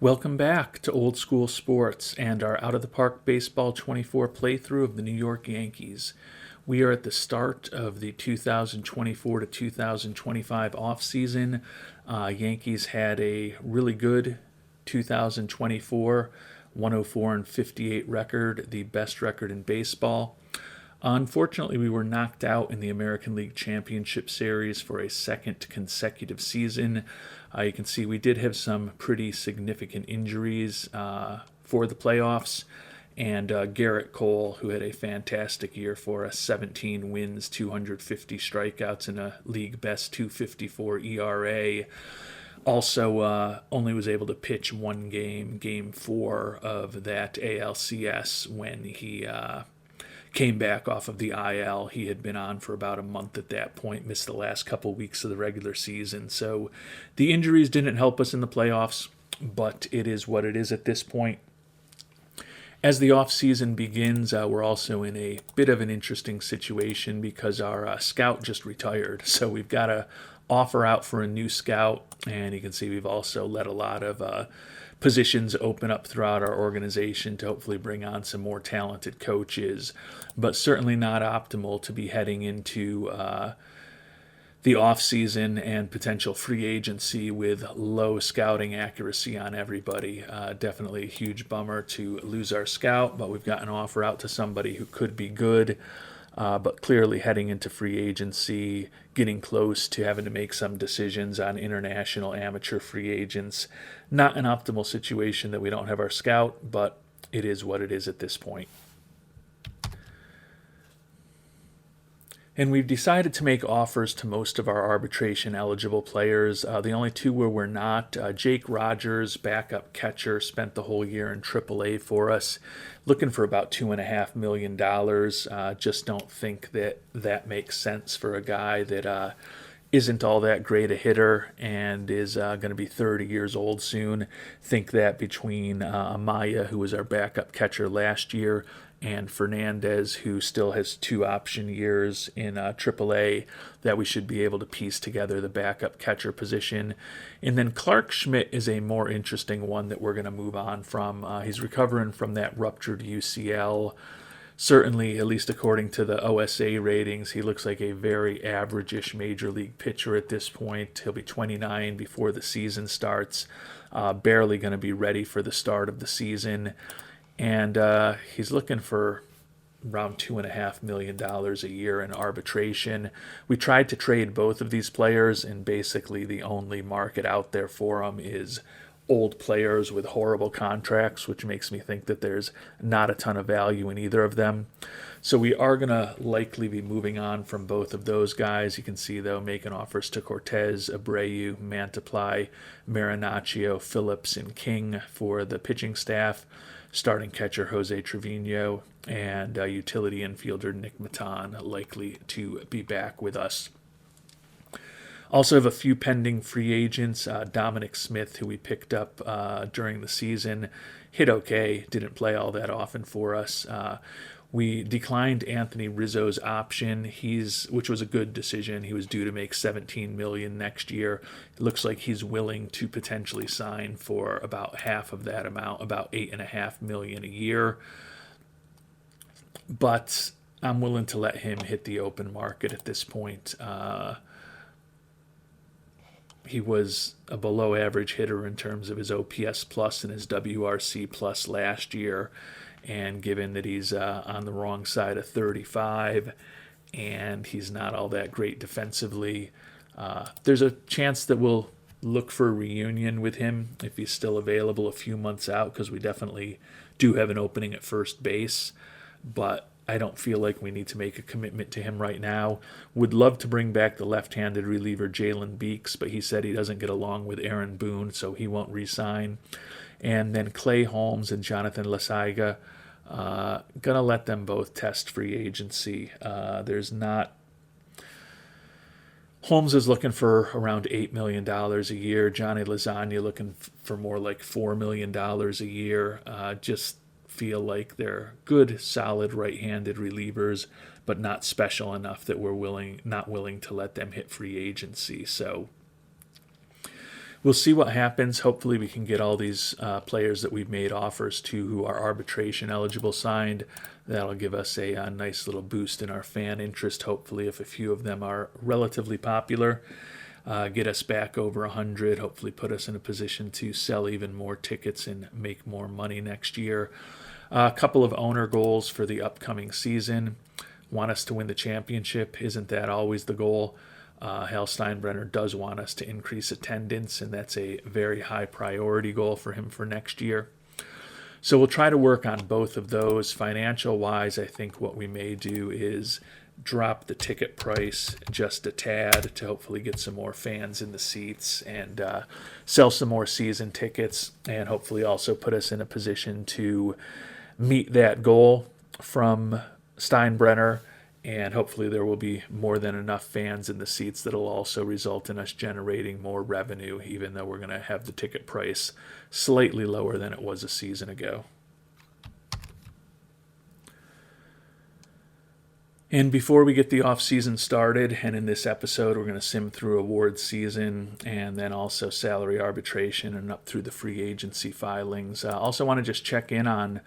Welcome back to Old School Sports and our Out of the Park Baseball 24 playthrough of the New York Yankees. We are at the start of the 2024 to 2025 offseason. Yankees had a really good 2024, 104 and 58 record, the best record in baseball. Unfortunately, we were knocked out in the American League Championship Series for a second consecutive season. You can see we did have some pretty significant injuries for the playoffs. And Garrett Cole, who had a fantastic year for us, 17 wins, 250 strikeouts, and a league best 254 ERA. Also, only was able to pitch one game, game 4 of that ALCS, when he came back off of the IL. He had been on for about a month at that point, missed the last couple weeks of the regular season. So the injuries didn't help us in the playoffs, but it is what it is at this point. As the offseason begins, we're also in a bit of an interesting situation because our scout just retired. So we've got to offer out for a new scout, and you can see we've also let a lot of positions open up throughout our organization to hopefully bring on some more talented coaches, but certainly not optimal to be heading into the offseason and potential free agency with low scouting accuracy on everybody. Definitely a huge bummer to lose our scout, but we've got an offer out to somebody who could be good. But clearly heading into free agency, getting close to having to make some decisions on international amateur free agents. Not an optimal situation that we don't have our scout, but it is what it is at this point. And we've decided to make offers to most of our arbitration eligible players. The only two where we're not, Jake Rogers, backup catcher, spent the whole year in AAA for us, looking for about $2.5 million. Just don't think that makes sense for a guy that isn't all that great a hitter and is going to be 30 years old soon. Think that between Amaya, who was our backup catcher last year, and Fernandez, who still has 2 option years in AAA, that we should be able to piece together the backup catcher position. And then Clark Schmidt is a more interesting one that we're going to move on from. He's recovering from that ruptured UCL. Certainly, at least according to the OSA ratings, he looks like a very average-ish major league pitcher at this point. He'll be 29 before the season starts, barely going to be ready for the start of the season. And he's looking for around $2.5 million a year in arbitration. We tried to trade both of these players, and basically the only market out there for them is old players with horrible contracts, which makes me think that there's not a ton of value in either of them. So we are going to likely be moving on from both of those guys. You can see, though, making offers to Cortez, Abreu, Mantiply, Marinaccio, Phillips, and King for the pitching staff. Starting catcher Jose Trevino, and utility infielder Nick Maton likely to be back with us. Also have a few pending free agents. Dominic Smith, who we picked up during the season, hit okay, didn't play all that often for us. We declined Anthony Rizzo's option, which was a good decision. He was due to make $17 million next year. It looks like he's willing to potentially sign for about half of that amount, about $8.5 million a year. But I'm willing to let him hit the open market at this point. He was a below average hitter in terms of his OPS plus and his WRC plus last year. And given that he's on the wrong side of 35 and he's not all that great defensively, there's a chance that we'll look for a reunion with him if he's still available a few months out, because we definitely do have an opening at first base. But I don't feel like we need to make a commitment to him right now. Would love to bring back the left-handed reliever Jalen Beeks, but he said he doesn't get along with Aaron Boone, so he won't re-sign. And then Clay Holmes and Jonathan Lasaiga, gonna let them both test free agency. Holmes is looking for around $8 million a year. Johnny Lasagna looking for more like $4 million a year. Just feel like they're good, solid right-handed relievers, but not special enough that we're not willing to let them hit free agency. So we'll see what happens. Hopefully we can get all these players that we've made offers to who are arbitration eligible signed. That'll give us a nice little boost in our fan interest, hopefully, if a few of them are relatively popular. Get us back over 100, hopefully put us in a position to sell even more tickets and make more money next year. A couple of owner goals for the upcoming season. Want us to win the championship. Isn't that always the goal? Hal Steinbrenner does want us to increase attendance, and that's a very high priority goal for him for next year. So we'll try to work on both of those. Financial-wise, I think what we may do is drop the ticket price just a tad to hopefully get some more fans in the seats and sell some more season tickets, and hopefully also put us in a position to meet that goal from Steinbrenner, and hopefully there will be more than enough fans in the seats that will also result in us generating more revenue, even though we're going to have the ticket price slightly lower than it was a season ago. And before we get the off-season started, and in this episode we're going to sim through awards season and then also salary arbitration and up through the free agency filings. I also want to just check in on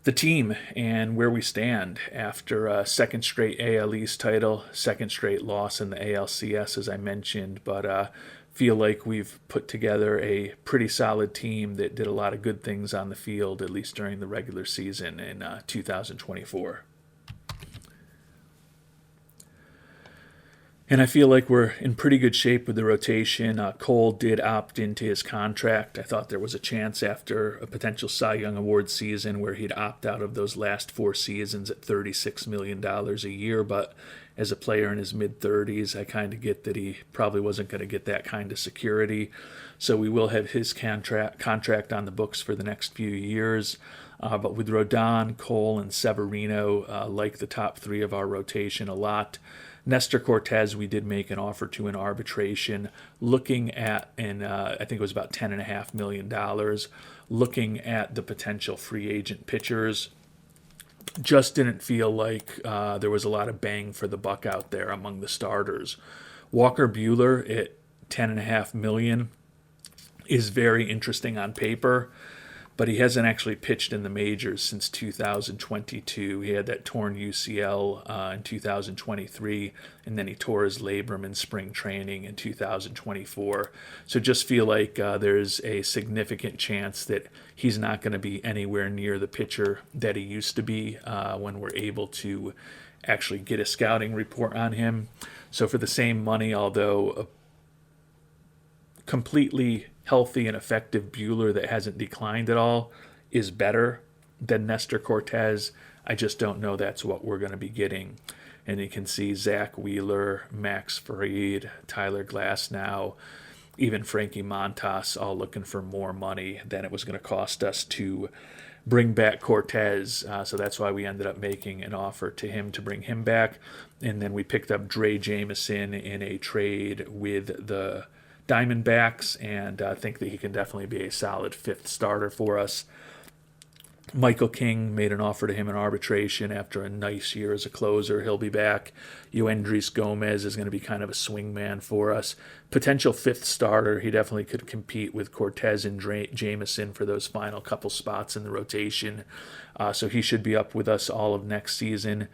the team and where we stand after a second straight AL East title, second straight loss in the ALCS, as I mentioned, but feel like we've put together a pretty solid team that did a lot of good things on the field, at least during the regular season in 2024. And I feel like we're in pretty good shape with the rotation. Cole did opt into his contract. I thought there was a chance after a potential Cy Young Award season where he'd opt out of those last 4 seasons at $36 million a year. But as a player in his mid-30s, I kind of get that he probably wasn't going to get that kind of security. So we will have his contract on the books for the next few years. But with Rodon, Cole, and Severino, like the top 3 of our rotation a lot. Nestor Cortez, we did make an offer to in arbitration, looking at, and I think it was about $10.5 million, looking at the potential free agent pitchers. Just didn't feel like there was a lot of bang for the buck out there among the starters. Walker Buehler at $10.5 million is very interesting on paper, but he hasn't actually pitched in the majors since 2022. He had that torn UCL in 2023, and then he tore his labrum in spring training in 2024. So just feel like there's a significant chance that he's not going to be anywhere near the pitcher that he used to be when we're able to actually get a scouting report on him. So for the same money, although a completely healthy and effective Buehler that hasn't declined at all is better than Nestor Cortez, I just don't know that's what we're going to be getting. And you can see Zach Wheeler, Max Fried, Tyler Glasnow, even Frankie Montas all looking for more money than it was going to cost us to bring back Cortez. So that's why we ended up making an offer to him to bring him back. And then we picked up Dre Jameson in a trade with the Diamondbacks, and I think that he can definitely be a solid 5th starter for us. Michael King made an offer to him in arbitration after a nice year as a closer. He'll be back. Yoendris Gomez is going to be kind of a swing man for us. Potential 5th starter. He definitely could compete with Cortez and Jameson for those final couple spots in the rotation. So he should be up with us all of next season.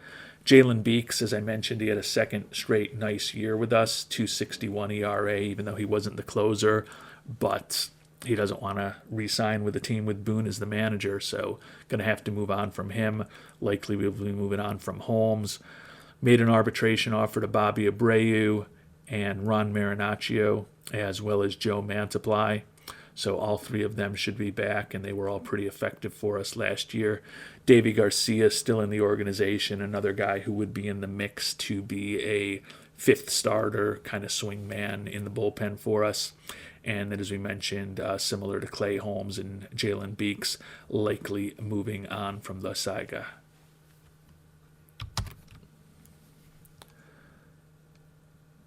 Jalen Beeks, as I mentioned, he had a second straight nice year with us, 2.61 ERA, even though he wasn't the closer. But he doesn't want to re-sign with a team with Boone as the manager, so going to have to move on from him. Likely we'll be moving on from Holmes. Made an arbitration offer to Bobby Abreu and Ron Marinaccio, as well as Joe Mantiply. So all 3 of them should be back, and they were all pretty effective for us last year. Davey Garcia still in the organization, another guy who would be in the mix to be a 5th starter, kind of swing man in the bullpen for us. And then, as we mentioned, similar to Clay Holmes and Jalen Beeks, likely moving on from the saga.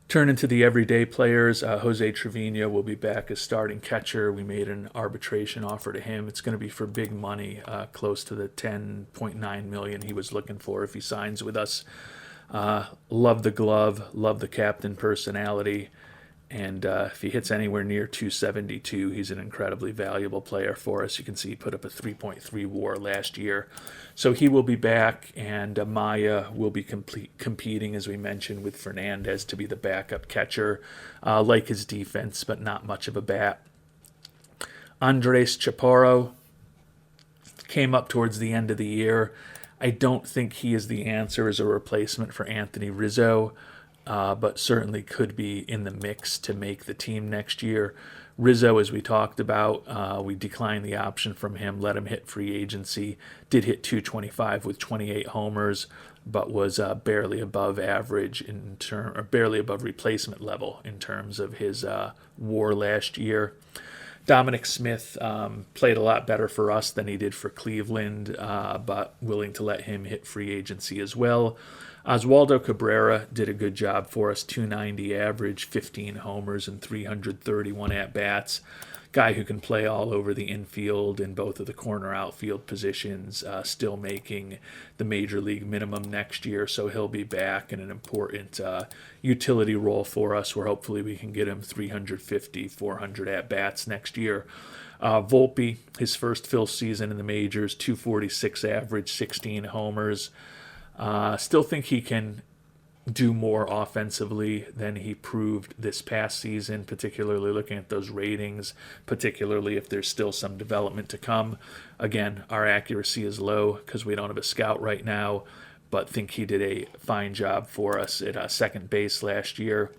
Turning to the everyday players, Jose Trevino will be back as starting catcher. We made an arbitration offer to him. It's going to be for big money, close to the $10.9 million he was looking for if he signs with us. Love the glove, love the captain personality, And if he hits anywhere near 272, he's an incredibly valuable player for us. You can see he put up a 3.3 WAR last year. So he will be back, and Maya will be competing, as we mentioned, with Fernandez to be the backup catcher. Like his defense, but not much of a bat. Andres Chaparro came up towards the end of the year. I don't think he is the answer as a replacement for Anthony Rizzo. But certainly could be in the mix to make the team next year. Rizzo, as we talked about, we declined the option from him, let him hit free agency, did hit 225 with 28 homers, but was barely above average or barely above replacement level in terms of his WAR last year. Dominic Smith played a lot better for us than he did for Cleveland, but willing to let him hit free agency as well. Oswaldo Cabrera did a good job for us, 290 average, 15 homers, and 331 at-bats. Guy who can play all over the infield in both of the corner outfield positions, still making the major league minimum next year, so he'll be back in an important utility role for us where hopefully we can get him 350, 400 at-bats next year. Volpe, his first full season in the majors, 246 average, 16 homers. Still think he can do more offensively than he proved this past season, particularly looking at those ratings, particularly if there's still some development to come. Again, our accuracy is low because we don't have a scout right now, but think he did a fine job for us at second base last year.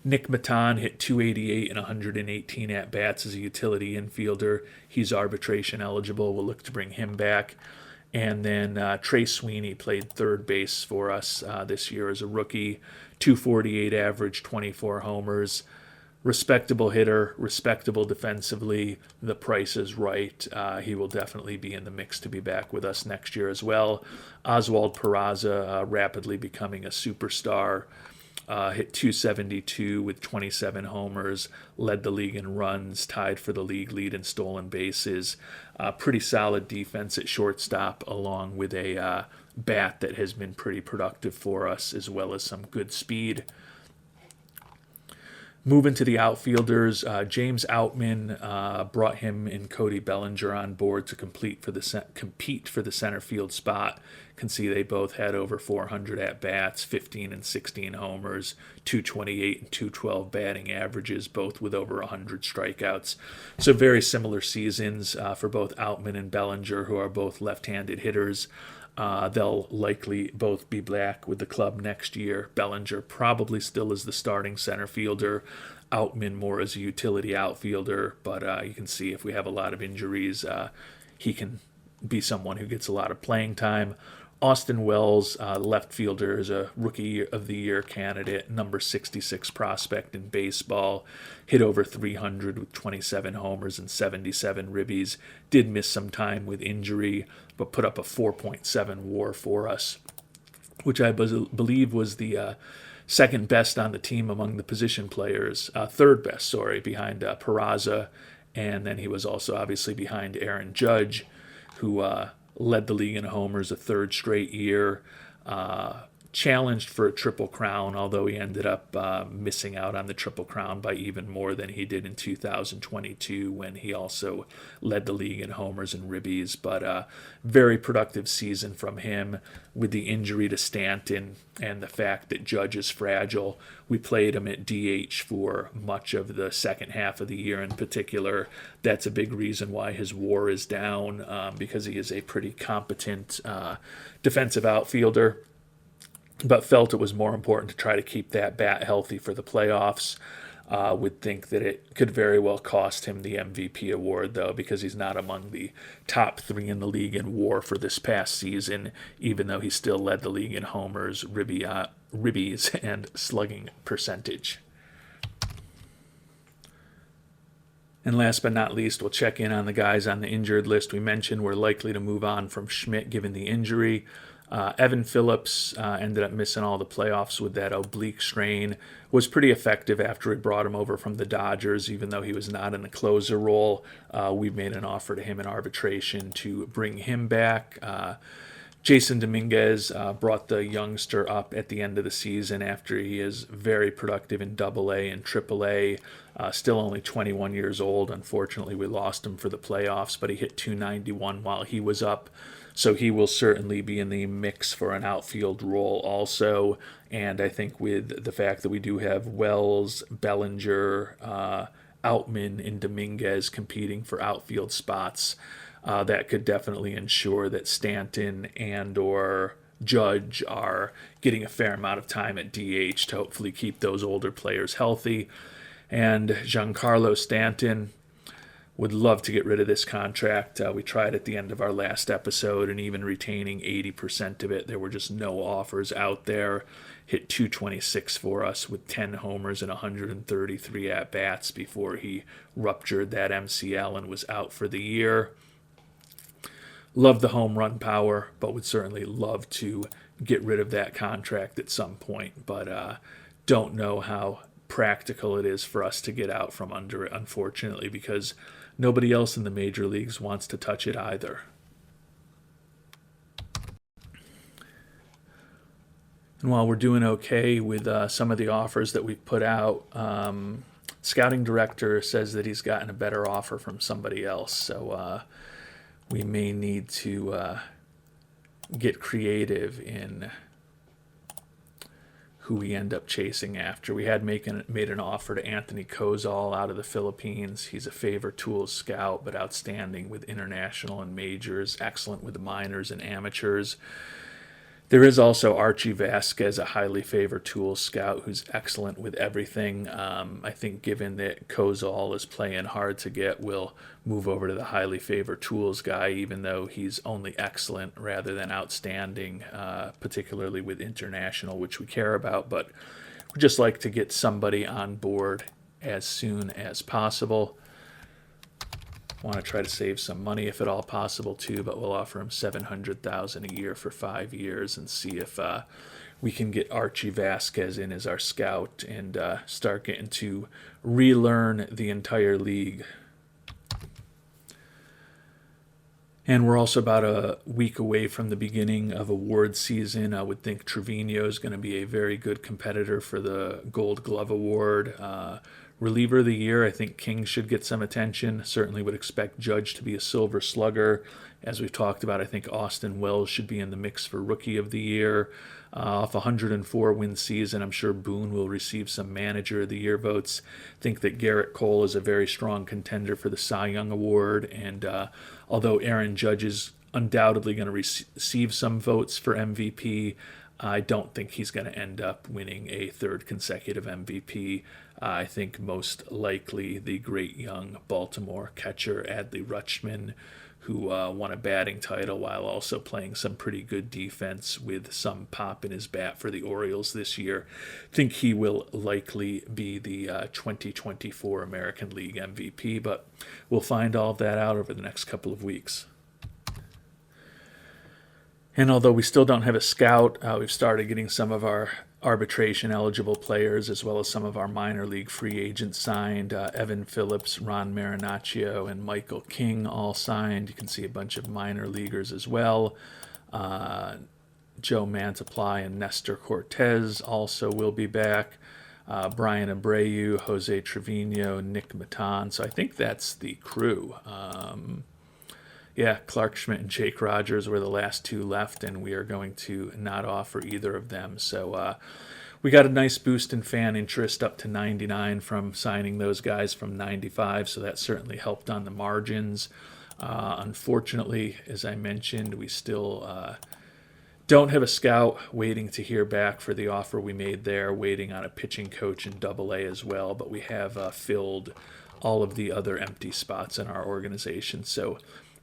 Nick Maton hit 288 and 118 at-bats as a utility infielder. He's arbitration eligible. We'll look to bring him back. And then Trey Sweeney played third base for us this year as a rookie. 248 average, 24 homers. Respectable hitter, respectable defensively. The price is right. He will definitely be in the mix to be back with us next year as well. Oswald Peraza rapidly becoming a superstar. Hit 272 with 27 homers, led the league in runs, tied for the league lead in stolen bases. Pretty solid defense at shortstop, along with a bat that has been pretty productive for us, as well as some good speed. Moving to the outfielders, James Outman brought him and Cody Bellinger on board to compete for the center field spot. Can see they both had over 400 at-bats, 15 and 16 homers, 228 and 212 batting averages, both with over 100 strikeouts. So very similar seasons for both Outman and Bellinger, who are both left-handed hitters. They'll likely both be back with the club next year. Bellinger probably still is the starting center fielder. Outman more as a utility outfielder, but you can see if we have a lot of injuries, he can be someone who gets a lot of playing time. Austin Wells, left fielder, is a Rookie of the Year candidate, number 66 prospect in baseball. Hit over 300 with 27 homers and 77 ribbies. Did miss some time with injury, but put up a 4.7 WAR for us, which I believe was the second best on the team among the position players. Third best, behind Peraza. And then he was also obviously behind Aaron Judge, who led the league in homers a third straight year. Challenged for a Triple Crown, although he ended up missing out on the Triple Crown by even more than he did in 2022 when he also led the league in homers and ribbies. But very productive season from him. With the injury to Stanton and the fact that Judge is fragile, we played him at DH for much of the second half of the year in particular. That's a big reason why his WAR is down, because he is a pretty competent defensive outfielder, but felt it was more important to try to keep that bat healthy for the playoffs. Would think that it could very well cost him the MVP award, though, because he's not among the top three in the league in WAR for this past season, even though he still led the league in homers, ribbies, and slugging percentage. And last but not least, we'll check in on the guys on the injured list. We mentioned we're likely to move on from Schmidt given the injury. Evan Phillips ended up missing all the playoffs with that oblique strain. Was pretty effective after we brought him over from the Dodgers, even though he was not in the closer role. We made an offer to him in arbitration to bring him back. Jason Dominguez brought the youngster up at the end of the season after he is very productive in AA and AAA. Still only 21 years old. Unfortunately, we lost him for the playoffs, but he hit 291 while he was up. So he will certainly be in the mix for an outfield role also. And I think with the fact that we do have Wells, Bellinger, Outman, and Dominguez competing for outfield spots, that could definitely ensure that Stanton and or Judge are getting a fair amount of time at DH to hopefully keep those older players healthy. And Giancarlo Stanton, would love to get rid of this contract. We tried at the end of our last episode, and even retaining 80% of it, there were just no offers out there. Hit 226 for us with 10 homers and 133 at-bats before he ruptured that MCL and was out for the year. Love the home run power, but would certainly love to get rid of that contract at some point, but don't know how practical it is for us to get out from under it, unfortunately, because nobody else in the major leagues wants to touch it either. And while we're doing okay with some of the offers that we've put out, scouting director says that he's gotten a better offer from somebody else, so we may need to get creative in who we end up chasing after. We had made an offer to Anthony Kozol out of the Philippines. He's a favor tools scout, but outstanding with international and majors, excellent with the minors and amateurs. There is also Archie Vasquez, a highly favored tools scout who's excellent with everything. I think given that Kozol is playing hard to get, we'll move over to the highly favored tools guy, even though he's only excellent rather than outstanding, particularly with international, which we care about. But we'd just like to get somebody on board as soon as possible. Want to try to save some money if at all possible too, but we'll offer him $700,000 a year for 5 years and see if we can get Archie Vasquez in as our scout and start getting to relearn the entire league. And we're also about a week away from the beginning of award season. I would think Trevino is going to be a very good competitor for the Gold Glove Award. Reliever of the year, I think King should get some attention. Certainly would expect Judge to be a Silver Slugger. As we've talked about, I think Austin Wells should be in the mix for Rookie of the Year. Off a 104-win season, I'm sure Boone will receive some Manager of the Year votes. I think that Garrett Cole is a very strong contender for the Cy Young Award. And although Aaron Judge is undoubtedly going to receive some votes for MVP, I don't think he's going to end up winning a third consecutive MVP. I think most likely the great young Baltimore catcher Adley Rutschman, who won a batting title while also playing some pretty good defense with some pop in his bat for the Orioles this year. I think he will likely be the 2024 American League MVP, but we'll find all of that out over the next couple of weeks. And although we still don't have a scout, we've started getting some of our arbitration-eligible players as well as some of our minor league free agents signed. Evan Phillips, Ron Marinaccio, and Michael King all signed. You can see a bunch of minor leaguers as well. Joe Mantiply and Nestor Cortez also will be back. Brian Abreu, Jose Trevino, Nick Matan. So I think that's the crew. Clark Schmidt and Jake Rogers were the last two left, and we are going to not offer either of them. So we got a nice boost in fan interest up to 99 from signing those guys from 95, so that certainly helped on the margins. Unfortunately, as I mentioned, we still don't have a scout, waiting to hear back for the offer we made there, waiting on a pitching coach in AA as well, but we have filled all of the other empty spots in our organization. So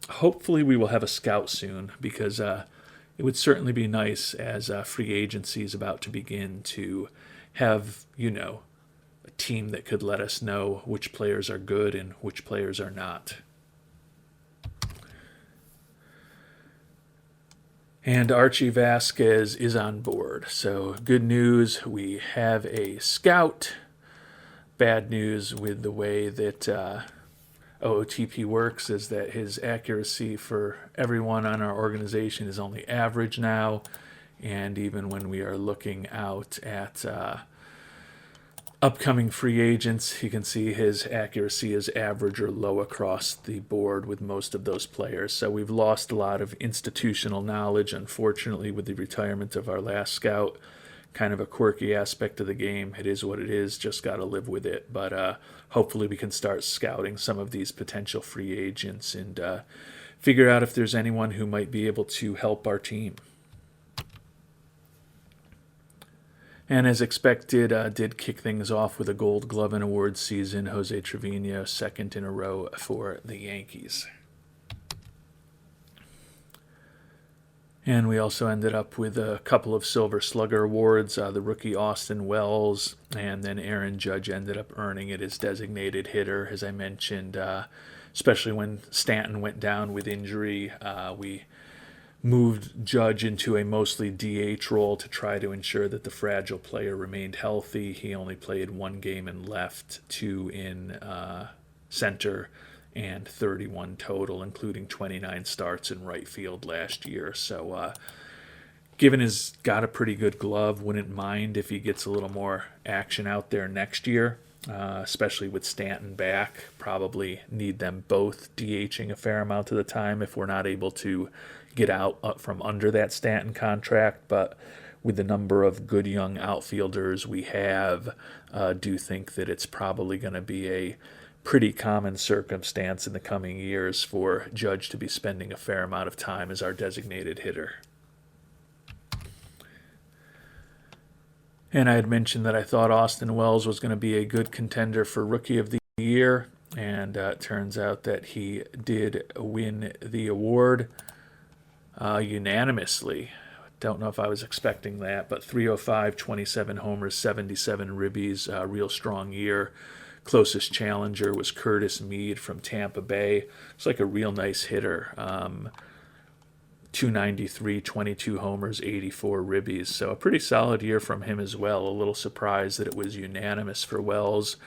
hopefully we will have a scout soon, because it would certainly be nice as free agency is about to begin to have, a team that could let us know which players are good and which players are not. And Archie Vasquez is on board. So good news, we have a scout. Bad news with the way that OOTP works is that his accuracy for everyone on our organization is only average now. And even when we are looking out at upcoming free agents, you can see his accuracy is average or low across the board with most of those players. So we've lost a lot of institutional knowledge, unfortunately, with the retirement of our last scout. Kind of a quirky aspect of the game. It is what it is, just got to live with it. But hopefully we can start scouting some of these potential free agents and figure out if there's anyone who might be able to help our team. And as expected, did kick things off with a Gold Glove and Award season. Jose Trevino, second in a row for the Yankees. And we also ended up with a couple of Silver Slugger awards. The rookie Austin Wells, and then Aaron Judge ended up earning it as designated hitter. As I mentioned, especially when Stanton went down with injury, we moved Judge into a mostly DH role to try to ensure that the fragile player remained healthy. He only played one game in left, 2 in center, and 31 total, including 29 starts in right field last year. So given he's got a pretty good glove, wouldn't mind if he gets a little more action out there next year, especially with Stanton back. Probably need them both DHing a fair amount of the time if we're not able to get out from under that Stanton contract. But with the number of good young outfielders we have, do think that it's probably going to be a pretty common circumstance in the coming years for Judge to be spending a fair amount of time as our designated hitter. And I had mentioned that I thought Austin Wells was going to be a good contender for Rookie of the Year, and it turns out that he did win the award unanimously. Don't know if I was expecting that, but 305, 27 homers, 77 ribbies, real strong year. Closest challenger was Curtis Mead from Tampa Bay. It's like a real nice hitter. 293, 22 homers, 84 ribbies. So a pretty solid year from him as well. A little surprised that it was unanimous for Wells.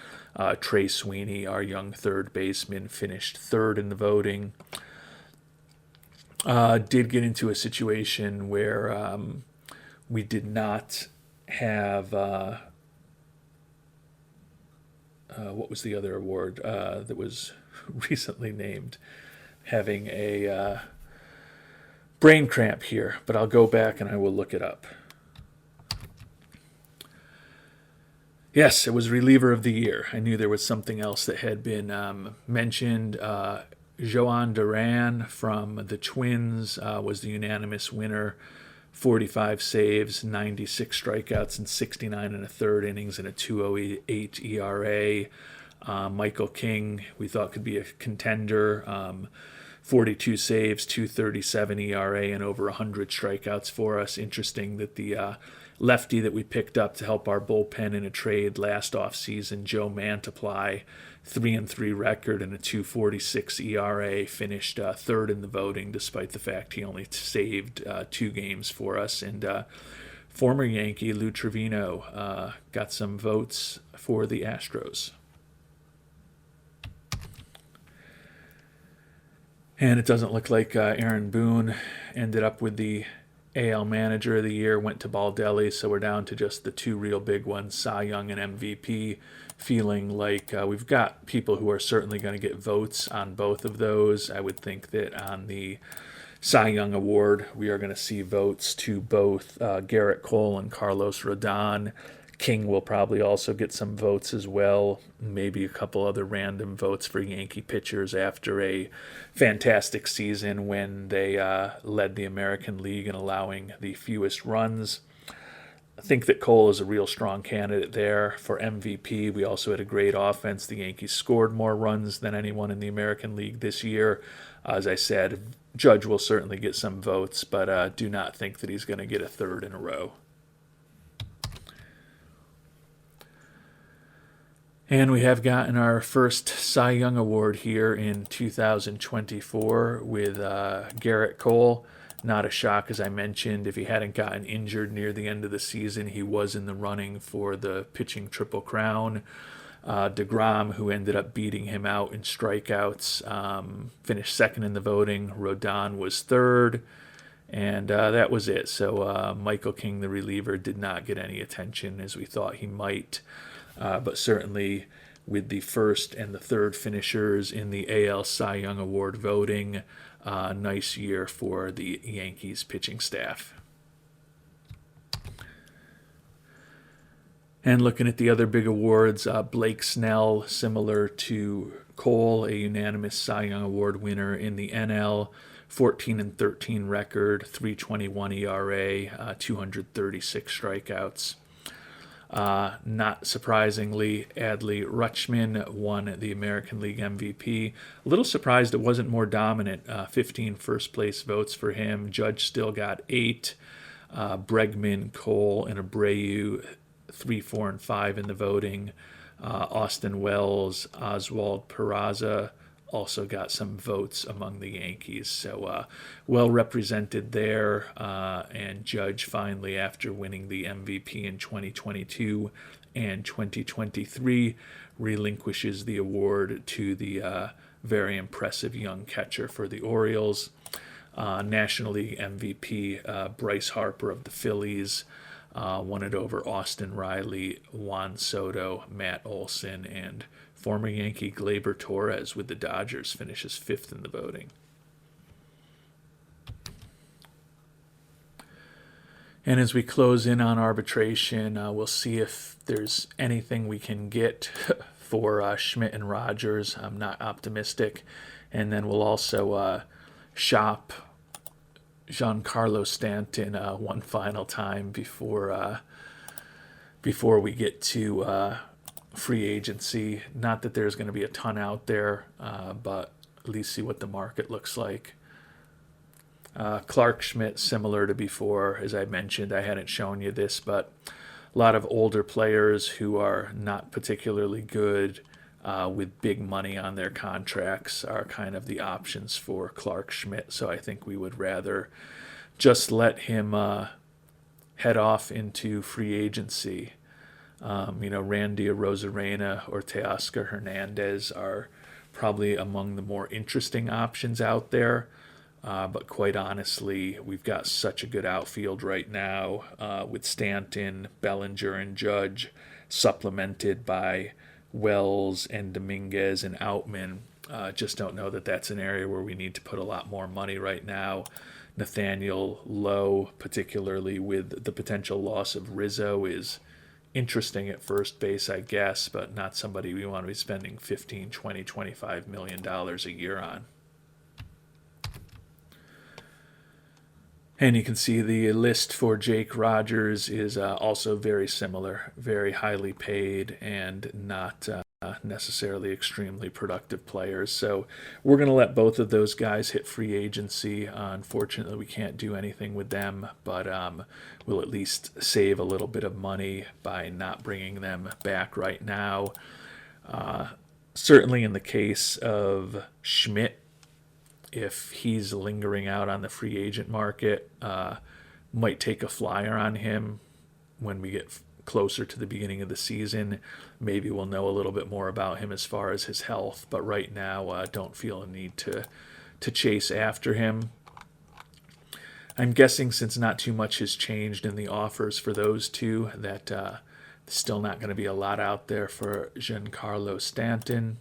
Trey Sweeney, our young third baseman, finished third in the voting. Did get into a situation where we did not have... what was the other award that was recently named? Having a brain cramp here, but I'll go back and I will look it up. Yes, it was reliever of the year. I knew there was something else that had been mentioned. Joan Duran from the Twins was the unanimous winner. 45 saves, 96 strikeouts, and 69 and a third innings and a 2.08 ERA. Michael King, we thought could be a contender. 42 saves, 2.37 ERA, and over 100 strikeouts for us. Interesting that the lefty that we picked up to help our bullpen in a trade last offseason, Joe Mantiply, 3-3 record and a 2.46 ERA, finished third in the voting despite the fact he only saved 2 games for us. And former Yankee Lou Trevino got some votes for the Astros. And it doesn't look like Aaron Boone ended up with the AL Manager of the Year, went to Baldelli, so we're down to just the 2 real big ones, Cy Young and MVP. Feeling like we've got people who are certainly going to get votes on both of those. I would think that on the Cy Young Award, we are going to see votes to both Garrett Cole and Carlos Rodon. King will probably also get some votes as well, maybe a couple other random votes for Yankee pitchers after a fantastic season when they led the American League in allowing the fewest runs. I think that Cole is a real strong candidate there for MVP. We also had a great offense. The Yankees scored more runs than anyone in the American League this year. As I said, Judge will certainly get some votes, but do not think that he's going to get a third in a row. And we have gotten our first Cy Young Award here in 2024 with Garrett Cole. Not a shock, as I mentioned. If he hadn't gotten injured near the end of the season, he was in the running for the pitching Triple Crown. DeGrom, who ended up beating him out in strikeouts, finished second in the voting. Rodon was third. And that was it. So Michael King, the reliever, did not get any attention as we thought he might. But certainly with the first and the third finishers in the AL Cy Young Award voting, nice year for the Yankees pitching staff. And looking at the other big awards, Blake Snell, similar to Cole, a unanimous Cy Young Award winner in the NL, 14-13 record, 3.21 ERA, 236 strikeouts. Not surprisingly, Adley Rutschman won the American League MVP. A little surprised it wasn't more dominant. 15 first-place votes for him. Judge still got 8. Bregman, Cole, and Abreu 3, 4, and 5 in the voting. Austin Wells, Oswald Peraza also got some votes among the Yankees. So well represented there. And Judge finally, after winning the MVP in 2022 and 2023, relinquishes the award to the very impressive young catcher for the Orioles. National League MVP Bryce Harper of the Phillies won it over Austin Riley, Juan Soto, Matt Olson, and former Yankee Gleyber Torres with the Dodgers finishes 5th in the voting. And as we close in on arbitration, we'll see if there's anything we can get for Schmidt and Rogers. I'm not optimistic. And then we'll also shop Giancarlo Stanton one final time before we get to free agency. Not that there's going to be a ton out there, but at least see what the market looks like. Clark Schmidt, similar to before, as I mentioned, I hadn't shown you this, but a lot of older players who are not particularly good with big money on their contracts are kind of the options for Clark Schmidt. So I think we would rather just let him head off into free agency. Randy Arozarena or Teoscar Hernandez are probably among the more interesting options out there. But quite honestly, we've got such a good outfield right now with Stanton, Bellinger, and Judge, supplemented by Wells and Dominguez and Outman. Just don't know that that's an area where we need to put a lot more money right now. Nathaniel Lowe, particularly with the potential loss of Rizzo, is interesting at first base, I guess, but not somebody we want to be spending $15, $20, $25 million a year on. And you can see the list for Jake Rogers is also very similar, very highly paid and not necessarily extremely productive players. So we're going to let both of those guys hit free agency. Unfortunately, we can't do anything with them, but we'll at least save a little bit of money by not bringing them back right now. Certainly in the case of Schmidt, if he's lingering out on the free agent market, might take a flyer on him when we get closer to the beginning of the season. Maybe we'll know a little bit more about him as far as his health, but right now don't feel a need to chase after him. I'm guessing since not too much has changed in the offers for those two, that there's still not going to be a lot out there for Giancarlo Stanton.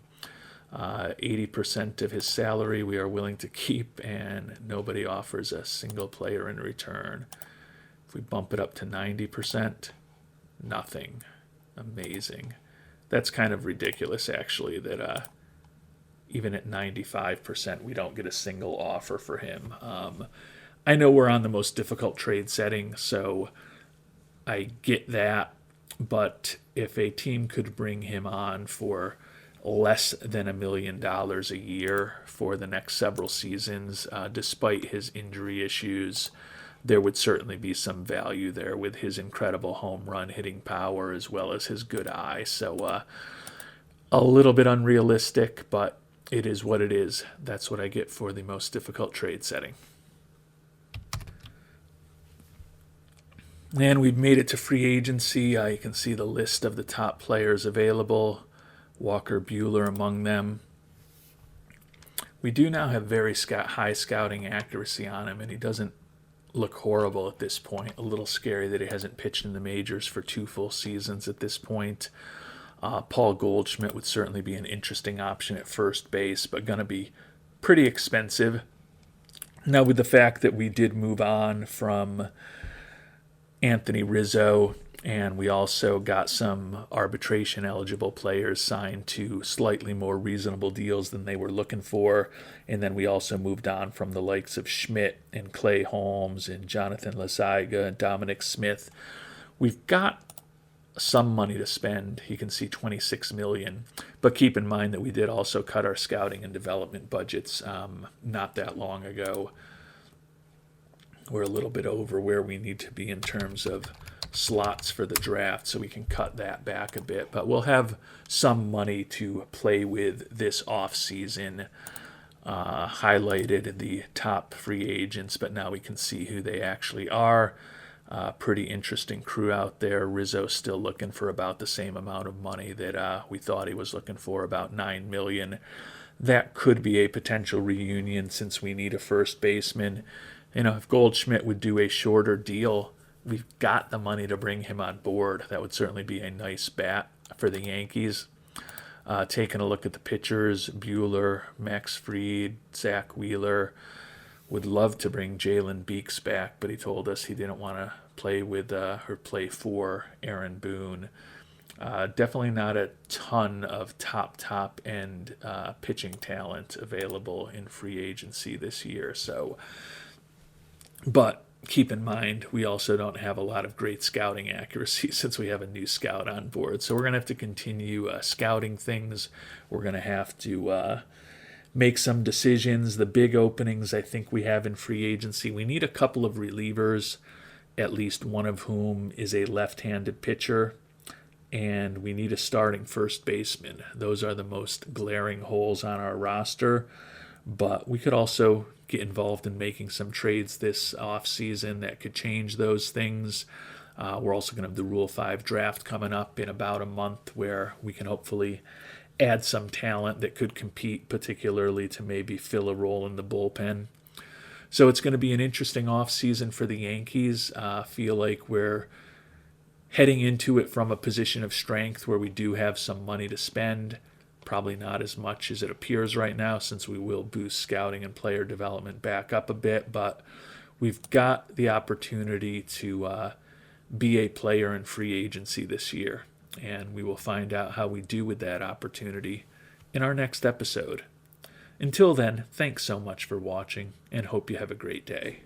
80% of his salary we are willing to keep, and nobody offers a single player in return. If we bump it up to 90%, nothing. Amazing. That's kind of ridiculous, actually, that even at 95% we don't get a single offer for him. I know we're on the most difficult trade setting, so I get that, but if a team could bring him on for less than $1 million a year for the next several seasons, despite his injury issues, there would certainly be some value there with his incredible home run hitting power as well as his good eye. So a little bit unrealistic, but it is what it is. That's what I get for the most difficult trade setting. And we've made it to free agency. You can see the list of the top players available. Walker Buehler among them. We do now have very high scouting accuracy on him, and he doesn't look horrible at this point. A little scary that he hasn't pitched in the majors for 2 full seasons at this point. Paul Goldschmidt would certainly be an interesting option at first base, but going to be pretty expensive. Now, with the fact that we did move on from Anthony Rizzo, and we also got some arbitration eligible players signed to slightly more reasonable deals than they were looking for. And then we also moved on from the likes of Schmidt and Clay Holmes and Jonathan Laziga and Dominic Smith. We've got some money to spend. You can see $26 million. But keep in mind that we did also cut our scouting and development budgets not that long ago. We're a little bit over where we need to be in terms of slots for the draft, so we can cut that back a bit. But we'll have some money to play with this offseason. Highlighted the top free agents, but now we can see who they actually are. Pretty interesting crew out there. Rizzo's still looking for about the same amount of money that we thought he was looking for, about $9 million. That could be a potential reunion since we need a first baseman. If Goldschmidt would do a shorter deal, we've got the money to bring him on board. That would certainly be a nice bat for the Yankees. Taking a look at the pitchers, Buehler, Max Fried, Zach Wheeler. Would love to bring Jalen Beeks back, but he told us he didn't want to play with or play for Aaron Boone. Definitely not a ton of top end pitching talent available in free agency this year. But keep in mind, we also don't have a lot of great scouting accuracy since we have a new scout on board. So we're going to have to continue scouting things. We're going to have to make some decisions. The big openings I think we have in free agency, we need a couple of relievers, at least one of whom is a left-handed pitcher, and we need a starting first baseman. Those are the most glaring holes on our roster, but we could also get involved in making some trades this offseason that could change those things. We're also going to have the Rule 5 draft coming up in about a month, where we can hopefully add some talent that could compete, particularly to maybe fill a role in the bullpen. So it's going to be an interesting offseason for the Yankees. I feel like we're heading into it from a position of strength where we do have some money to spend. Probably not as much as it appears right now, since we will boost scouting and player development back up a bit. But we've got the opportunity to be a player in free agency this year. And we will find out how we do with that opportunity in our next episode. Until then, thanks so much for watching, and hope you have a great day.